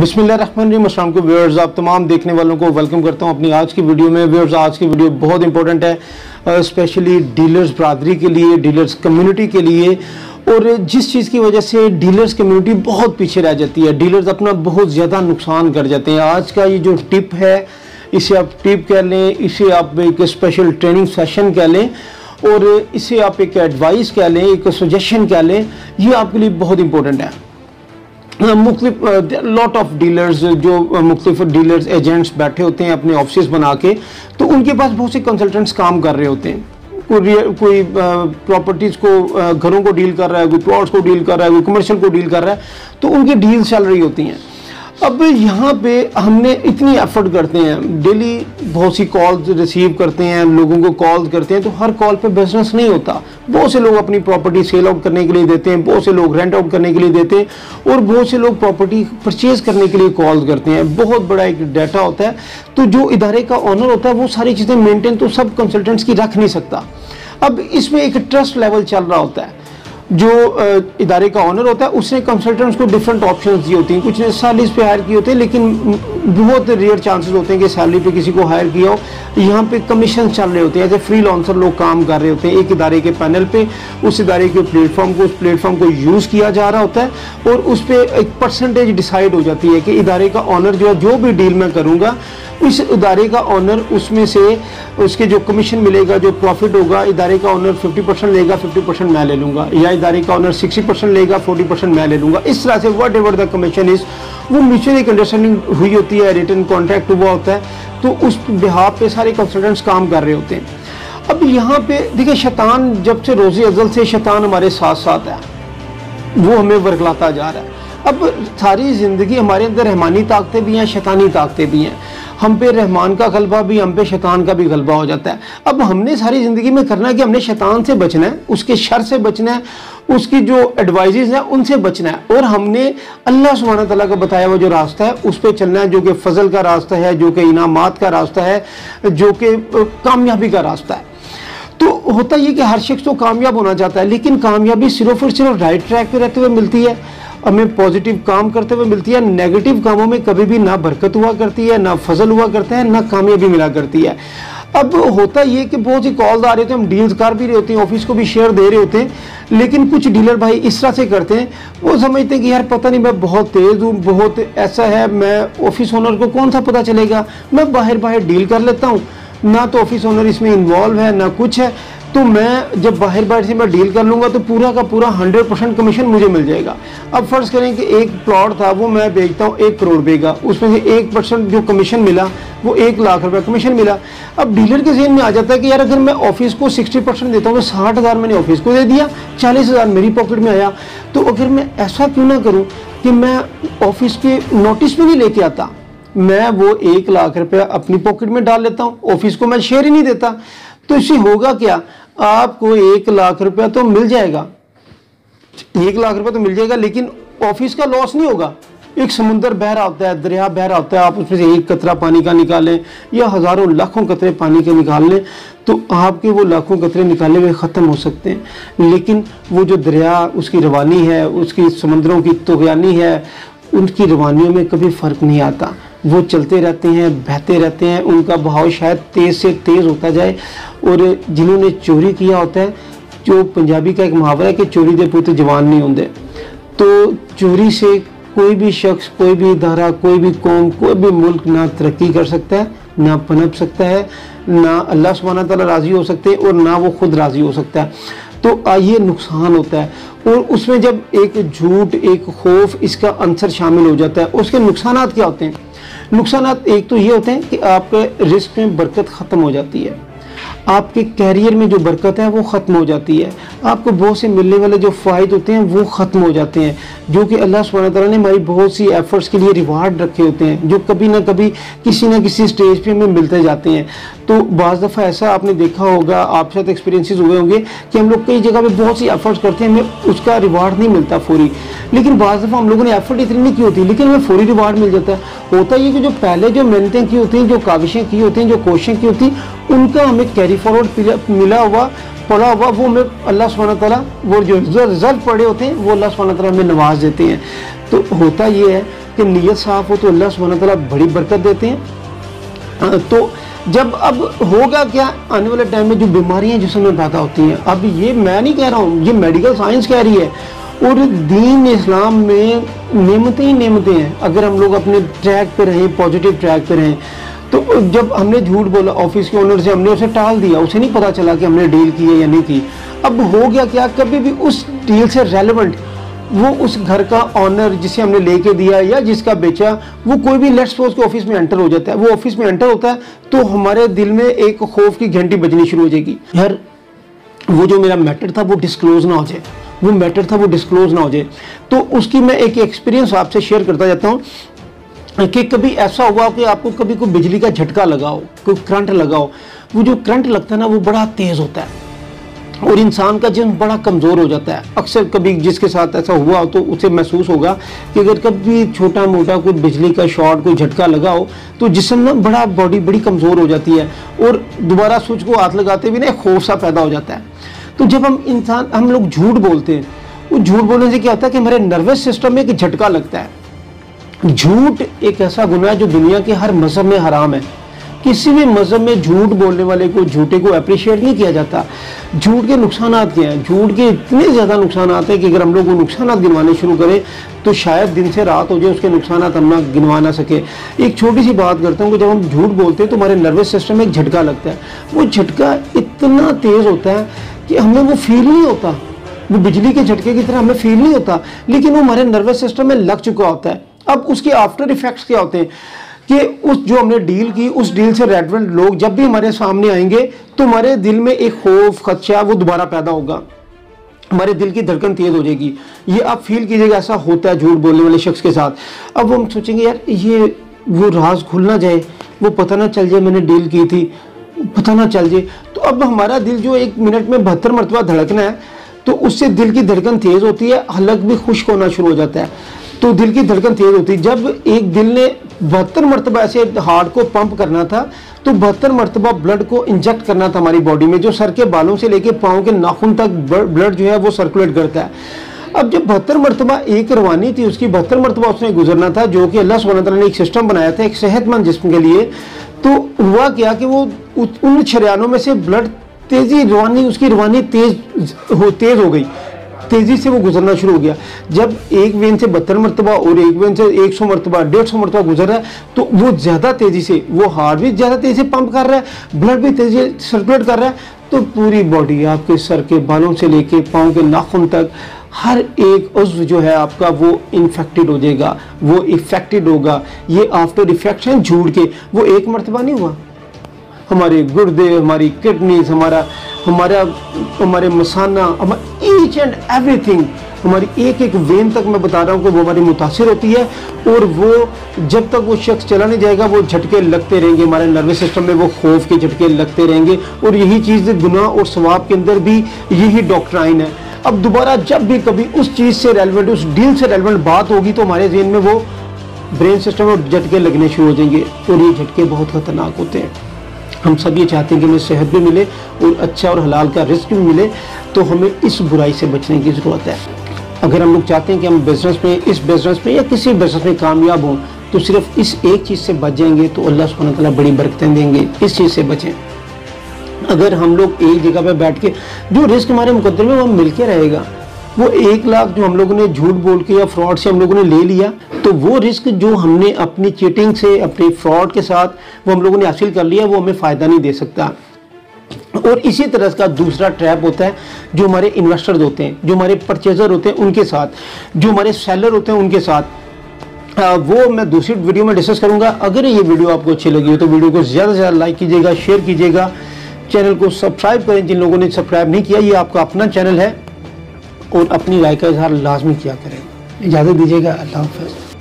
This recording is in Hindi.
बिस्मिल्लाहिर्रहमानिर्रहीम। अस्सलाम वालेकुम व्यूअर्स, आप तमाम देखने वालों को वेलकम करता हूं अपनी आज की वीडियो में। व्यूअर्स, आज की वीडियो बहुत इंपॉर्टेंट है, स्पेशली डीलर्स बरादरी के लिए, डीलर्स कम्युनिटी के लिए। और जिस चीज़ की वजह से डीलर्स कम्युनिटी बहुत पीछे रह जाती है, डीलर्स अपना बहुत ज़्यादा नुकसान कर जाते हैं। आज का ये जो टिप है, इसे आप टिप कह लें, इसे आप एक स्पेशल ट्रेनिंग सेशन कह लें, और इसे आप एक एडवाइस कह लें, एक सजेशन कह लें, ये आपके लिए बहुत इंपॉर्टेंट है। मुख्तलिफ लॉट ऑफ डीलर्स, जो मुख्तलिफ डीलर्स एजेंट्स बैठे होते हैं अपने ऑफिस बना के, तो उनके पास बहुत से कंसल्टेंट्स काम कर रहे होते हैं। कोई प्रॉपर्टीज़ को, घरों को डील कर रहा है, कोई प्लॉट्स को डील कर रहा है, कोई कमर्शियल को डील कर रहा है, तो उनकी डील चल रही होती हैं। अब यहाँ पे हमने इतनी एफर्ट करते हैं, डेली बहुत सी कॉल्स रिसीव करते हैं, लोगों को कॉल करते हैं, तो हर कॉल पे बिजनेस नहीं होता। बहुत से लोग अपनी प्रॉपर्टी सेल आउट करने के लिए देते हैं, बहुत से लोग रेंट आउट करने के लिए देते हैं, और बहुत से लोग प्रॉपर्टी परचेज करने के लिए कॉल करते हैं। बहुत बड़ा एक डाटा होता है। तो जो इदारे का ऑनर होता है वो सारी चीज़ें मेंटेन तो सब कंसल्टेंट्स की रख नहीं सकता। अब इसमें एक ट्रस्ट लेवल चल रहा होता है। जो इदारे का ऑनर होता है उसने कंसल्टेंट्स को डिफरेंट ऑप्शंस दी होती हैं। कुछ ने सैलरीज पे हायर किए होते हैं, लेकिन बहुत रेयर चांसेस होते हैं कि सैलरी पे किसी को हायर किया हो। यहाँ पे कमीशन चल रहे होते हैं, ऐसे फ्रीलांसर लोग काम कर रहे होते हैं एक इदारे के पैनल पे। उस इदारे के प्लेटफॉर्म को यूज़ किया जा रहा होता है, और उस पर एक परसेंटेज डिसाइड हो जाती है कि इदारे का ऑनर जो है, जो भी डील मैं करूँगा, इस इदारे का ऑनर उसमें से उसके जो कमीशन मिलेगा, जो प्रॉफिट होगा, इदारे का ऑनर 50% लेगा, 50% मैं ले लूँगा, या इदारे का ऑनर 60% लेगा, 40% मैं ले लूँगा। इस तरह से what ever the commission is, वो म्यूचुअल एक अंडरस्टैंडिंग हुई होती है, रिटन कॉन्ट्रैक्ट हुआ होता है, तो उस बिहाफ पे सारे कंसल्टेंट्स काम कर रहे होते हैं। अब यहाँ पे देखिए, शैतान जब से रोज़े अज़ल से शैतान हमारे साथ साथ है, वो हमें वर्गलाता जा रहा है। अब सारी ज़िंदगी हमारे अंदर रहमानी ताकतें भी हैं, शैतानी ताकतें भी हैं। हम पे रहमान का गलबा भी, हम पे शैतान का भी गलबा हो जाता है। अब हमने सारी ज़िंदगी में करना है कि हमने शैतान से बचना है, उसके शर से बचना है, उसकी जो एडवाइजेस हैं उनसे बचना है, और हमने अल्लाह सुब्हानहू तआला का बताया हुआ जो रास्ता है उस पर चलना है, जो कि फजल का रास्ता है, जो कि इनामात का रास्ता है, जो कि कामयाबी का रास्ता है। तो होता ये कि हर शख्स तो कामयाब होना चाहता है, लेकिन कामयाबी सिर्फ और सिर्फ राइट ट्रैक पे रहते हुए मिलती है, हमें पॉजिटिव काम करते हुए मिलती है। नेगेटिव कामों में कभी भी ना बरकत हुआ करती है, ना फजल हुआ करता है, ना कामयाबी मिला करती है। अब होता ये कि बहुत सी कॉल आ रहे थे, हम डील्स कर भी रहे होते हैं, ऑफिस को भी शेयर दे रहे होते हैं, लेकिन कुछ डीलर भाई इस तरह से करते हैं, वो समझते हैं कि यार पता नहीं मैं बहुत तेज़ हूँ, बहुत ऐसा है, मैं ऑफिस ओनर को कौन सा पता चलेगा, मैं बाहर डील कर लेता हूँ, ना तो ऑफिस ओनर इसमें इन्वॉल्व है ना कुछ है, तो मैं जब बाहर से मैं डील कर लूँगा तो पूरा का पूरा 100% कमीशन मुझे मिल जाएगा। अब फ़र्ज़ करें कि एक प्लॉट था, वो मैं बेचता हूँ 1 करोड़ रुपये का, उसमें से 1% जो कमीशन मिला वो 1 लाख रुपये कमीशन मिला। अब डीलर के ज़हन में आ जाता है कि यार अगर मैं ऑफिस को 60% देता हूँ तो 60,000 मैंने ऑफिस को दे दिया, 40,000 मेरी पॉकेट में आया। तो अगर मैं ऐसा क्यों ना करूँ कि मैं ऑफिस के नोटिस में नहीं लेके आता, मैं वो 1 लाख रुपये अपनी पॉकेट में डाल लेता हूँ, ऑफिस को मैं शेयर ही नहीं देता। तो इससे होगा क्या, आपको 1 लाख रुपया तो मिल जाएगा, 1 लाख रुपया तो मिल जाएगा, लेकिन ऑफिस का लॉस नहीं होगा। एक समुंदर बह रहा होता है, दरिया बह रहा होता है, आप उसमें से 1 कतरा पानी का निकालें या हज़ारों लाखों कतरे पानी के निकाल लें, तो आपके वो लाखों कतरे निकाले हुए ख़त्म हो सकते हैं। लेकिन वो जो दरिया, उसकी रवानी है, उसकी समंदरों की तुग़यानी है, उनकी रवानियों में कभी फ़र्क नहीं आता। वो चलते रहते हैं, बहते रहते हैं, उनका बहाव शायद तेज़ से तेज़ होता जाए। और जिन्होंने चोरी किया होता है, जो पंजाबी का एक मुहावरा है कि चोरी दे पुत जवान नहीं होंगे, तो चोरी से कोई भी शख्स, कोई भी इदारा, कोई भी कौम, कोई भी मुल्क ना तरक्की कर सकता है, ना पनप सकता है, ना अल्लाह सुब्हानहू तआला राज़ी हो सकते हैं, और ना वो खुद राज़ी हो सकता है। तो ये नुकसान होता है, और उसमें जब एक झूठ, एक खौफ, इसका अंसर शामिल हो जाता है, उसके नुकसानात क्या होते हैं? नुकसानात एक तो ये होते हैं कि आपके रिस्क में बरकत ख़त्म हो जाती है, आपके कैरियर में जो बरकत है वो ख़त्म हो जाती है, आपको बहुत से मिलने वाले जो फ़ायदे होते हैं वो ख़त्म हो जाते हैं, जो कि अल्लाह सुब्हानहू तआला ने हमारी बहुत सी एफ़र्ट्स के लिए रिवार्ड रखे होते हैं, जो कभी ना कभी किसी ना किसी स्टेज पे हमें मिलते जाते हैं। तो बाज़ दफ़ा ऐसा आपने देखा होगा, आपके साथ एक्सपीरियंसेस हुए होंगे कि हम लोग कई जगह पे बहुत सी एफ़र्ट्स करते हैं, हमें उसका रिवार्ड नहीं मिलता फौरी, लेकिन बाज़ दफ़ा हम लोगों ने एफ़र्ट इतनी नहीं की होती, लेकिन हमें फौरी रिवार्ड मिल जाता है। होता ये कि जो पहले जो मेहनतें की होती हैं, जो काविशें की होती हैं, जो कोशिशें की होती हैं, उनका हमें कैरी फॉरवर्ड मिला हुआ पढ़ा हुआ वो हमें अल्लाह सुब्हानहू तआला वो जो रिजल्ट पढ़े होते हैं वो अल्लाह सुब्हानहू तआला हमें नवाज देते हैं। तो होता ये है कि नीयत साफ़ हो तो अल्लाह सुब्हानहू तआला बड़ी बरकत देते हैं। तो जब अब होगा क्या, आने वाले टाइम में जो बीमारियां जिसम में पैदा होती हैं, अब ये मैं नहीं कह रहा हूँ, ये मेडिकल साइंस कह रही है, और दीन इस्लाम में नेमतें ही नेमतें हैं। अगर हम लोग अपने ट्रैक पे रहें, पॉजिटिव ट्रैक पे रहें, तो जब हमने झूठ बोला ऑफिस के ओनर से, हमने उसे टाल दिया, उसे नहीं पता चला कि हमने डील की है या नहीं की। अब हो गया क्या, कभी भी उस डील से रेलेवेंट वो उस घर का ऑनर जिसे हमने लेके दिया या जिसका बेचा, वो कोई भी लेट्स सपोज के ऑफिस में एंटर हो जाता है, वो ऑफिस में एंटर होता है तो हमारे दिल में एक खौफ की घंटी बजनी शुरू हो जाएगी, यार वो जो मेरा मैटर था वो डिस्क्लोज ना हो जाए, वो मैटर था वो डिस्क्लोज ना हो जाए। तो उसकी मैं एक एक्सपीरियंस आपसे शेयर करता जाता हूँ कि कभी ऐसा हुआ कि आपको कभी कोई बिजली का झटका लगाओ, कोई करंट लगाओ, वो जो करंट लगता है ना वो बड़ा तेज़ होता है और इंसान का जिस्म बड़ा कमज़ोर हो जाता है। अक्सर कभी जिसके साथ ऐसा हुआ हो तो उसे महसूस होगा कि अगर कभी छोटा मोटा कोई बिजली का शॉर्ट, कोई झटका लगा हो तो जिस्म ना बड़ा बॉडी बड़ी कमज़ोर हो जाती है और दोबारा स्विच को हाथ लगाते भी ना खौफ सा पैदा हो जाता है। तो जब हम लोग झूठ बोलते हैं, वो झूठ बोलने से क्या होता है कि हमारे नर्वस सिस्टम में एक झटका लगता है। झूठ एक ऐसा गुनाह है जो दुनिया के हर मज़हब में हराम है। किसी भी मज़हब में झूठ बोलने वाले को, झूठे को अप्रिशिएट नहीं किया जाता। झूठ के नुकसानात क्या हैं? झूठ के इतने ज़्यादा नुकसानात हैं कि अगर हम लोग वो नुकसानात गिनवाने शुरू करें तो शायद दिन से रात हो जाए, उसके नुकसानात हम ना गिनवा ना सके। एक छोटी सी बात करता हूँ कि जब हम झूठ बोलते हैं तो हमारे नर्वस सिस्टम में एक झटका लगता है। वो झटका इतना तेज़ होता है कि हमें वो फील नहीं होता, वो बिजली के झटके की तरह हमें फील नहीं होता, लेकिन वो हमारे नर्वस सिस्टम में लग चुका होता है। अब उसके आफ्टर इफेक्ट्स क्या होते हैं कि उस जो हमने डील की, उस डील से रेलेवेंट लोग जब भी हमारे सामने आएंगे तो हमारे दिल में एक खौफ, खदशा वो दोबारा पैदा होगा, हमारे दिल की धड़कन तेज हो जाएगी। ये आप फील कीजिएगा, ऐसा होता है झूठ बोलने वाले शख्स के साथ। अब हम सोचेंगे यार ये वो राज खुल ना जाए, वो पता ना चल जाए मैंने डील की थी, पता ना चल जाए। तो अब हमारा दिल जो 1 मिनट में 72 मरतबा धड़कना है, तो उससे दिल की धड़कन तेज होती है, हलक भी खुश्क होना शुरू हो जाता है। तो दिल की धड़कन तेज होती है। जब एक दिल ने 72 मरतबा ऐसे हार्ट को पंप करना था तो 72 मरतबा ब्लड को इंजेक्ट करना था हमारी बॉडी में, जो सर के बालों से लेके पाँव के नाखून तक ब्लड जो है वो सर्कुलेट करता है। अब जब 72 मरतबा एक रवानी थी उसकी, 72 मरतबा उसने गुजरना था, जो कि अल्लाह सुब्हानहू तआला ने एक सिस्टम बनाया था एक सेहतमंद जिस्म के लिए। तो हुआ क्या कि वो उन शरियानों में से ब्लड तेजी रवानी, उसकी रवानी तेज हो गई, तेजी से वो गुजरना शुरू हो गया। जब एक वेन से 72 मरतबा और एक वेन से 100 मरतबा 150 मरतबा गुजर रहा है तो वो ज़्यादा तेज़ी से, वो हार्ट भी ज़्यादा तेज़ी से पंप कर रहा है, ब्लड भी तेज़ी से सर्कुलेट कर रहा है। तो पूरी बॉडी आपके सर के बालों से लेके पाँव के नाखून तक हर एक उज़्व जो है आपका वो इन्फेक्टेड हो जाएगा, वो इफेक्टेड होगा। ये आफ्टर इफेक्ट्स हैं झूठ के। वो एक मरतबा नहीं हुआ, हमारे गुर्दे, हमारी किडनीज, हमारे मसाना, ईच एंड एवरीथिंग, हमारी एक एक वेन तक मैं बता रहा हूँ कि वो हमारी मुतासिर होती है। और वो जब तक वो शख्स चला नहीं जाएगा वो झटके लगते रहेंगे, हमारे नर्वस सिस्टम में वो खौफ के झटके लगते रहेंगे। और यही चीज़ गुनाह और सवाब के अंदर भी यही डॉक्ट्राइन है। अब दोबारा जब भी कभी उस चीज़ से रेलेवेंट, उस डील से रेलेवेंट बात होगी तो हमारे ज़हन में वो ब्रेन सिस्टम में झटके लगने शुरू हो जाएंगे और ये झटके बहुत ख़तरनाक होते हैं। हम सब ये चाहते हैं कि हमें सेहत भी मिले और अच्छा और हलाल का रिस्क भी मिले, तो हमें इस बुराई से बचने की ज़रूरत है। अगर हम लोग चाहते हैं कि हम बिज़नेस में, इस बिज़नेस में या किसी बिज़नेस में कामयाब हों, तो सिर्फ इस एक चीज़ से बच जाएंगे तो अल्लाह सुब्हानहू तआला बड़ी बरकतें देंगे। इस चीज़ से बचें। अगर हम लोग एक जगह पर बैठ के, जो रिस्क हमारे मुकद्दर में वो मिल के रहेगा, वो 1 लाख जो हम लोगों ने झूठ बोल के या फ्रॉड से हम लोगों ने ले लिया, तो वो रिस्क जो हमने अपनी चीटिंग से, अपनी फ्रॉड के साथ वो हम लोगों ने हासिल कर लिया, वो हमें फ़ायदा नहीं दे सकता। और इसी तरह का दूसरा ट्रैप होता है जो हमारे इन्वेस्टर्स होते हैं, जो हमारे परचेजर होते हैं उनके साथ, जो हमारे सेलर होते हैं उनके साथ। वो मैं दूसरी वीडियो में डिस्कस करूंगा। अगर ये वीडियो आपको अच्छी लगी हो तो वीडियो को ज़्यादा से ज़्यादा लाइक कीजिएगा, शेयर कीजिएगा, चैनल को सब्सक्राइब करें जिन लोगों ने सब्सक्राइब नहीं किया। ये आपका अपना चैनल है और अपनी राय का इजहार लाजमी किया करें। इजाज़त दीजिएगा। अल्लाह हाफ़िज़।